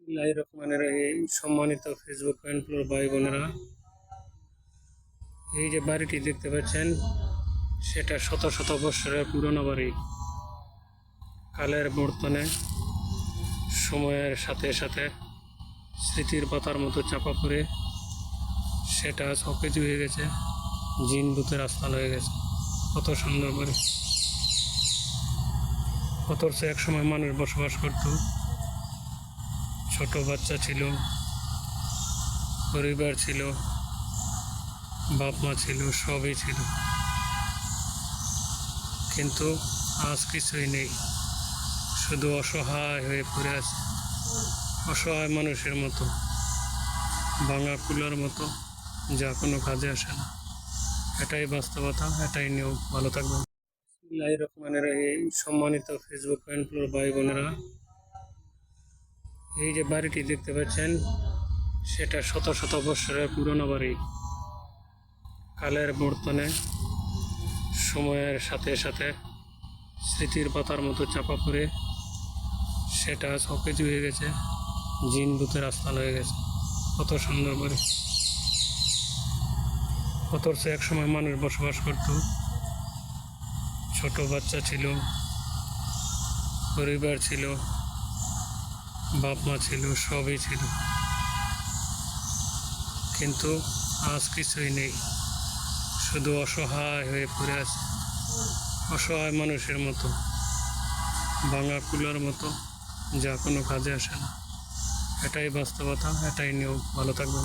বিসমিল্লাহির রহমানির রহিম। সম্মানিত ফেসবুক ফ্রেন্ড ভাই বোনেরা, এই যে বাড়িটি দেখতে পাচ্ছেন, সেটা শত শত বৎসরের পুরনো বাড়ি। কালের বর্তনে সময়ের সাথে সাথে স্মৃতির পাতার মতো চাপা পড়ে সেটা সকেজ হয়ে গেছে, জিন ভূতের আস্থান হয়ে গেছে। কত সুন্দর বাড়ি, অথচ এক সময় মানুষ বসবাস করত, ছোট বাচ্চা ছিল, পরিবার ছিল, বাপ মা ছিল, সবই ছিল। কিন্তু আজ কিছুই নেই, শুধু অসহায় হয়ে পড়ে আছে, অসহায় মানুষের মতো, ভাঙা কুলার মতো, যা কোনো কাজে আসে না। এটাই বাস্তবতা, এটাই নিয়ম। ভালো থাকবেন। বিসমিল্লাহির রহমানির রহিম। সম্মানিত ফেসবুক ফ্রেন্ড ভাই বোনেরা, এই যে বাড়িটি দেখতে পাচ্ছেন, সেটা শত শত বৎসরের পুরনো বাড়ি। কালের বর্তনে সময়ের সাথে সাথে স্মৃতির পাতার মতো চাপা পড়ে সেটা সকেজ হয়ে গেছে, জিন ভূতের আস্থান হয়ে গেছে। কত সুন্দর বাড়ি, অথচ এক সময় মানুষ বসবাস করত, ছোট বাচ্চা ছিল, পরিবার ছিল, বাপ মা ছিল, সবই ছিল। কিন্তু আজ কিছুই নেই, শুধু অসহায় হয়ে পড়ে আছে, অসহায় মানুষের মতো, ভাঙা কুলার মতো, যা কোনো কাজে আসে না। এটাই বাস্তবতা, এটাই নিয়ম। ভালো থাকবেন।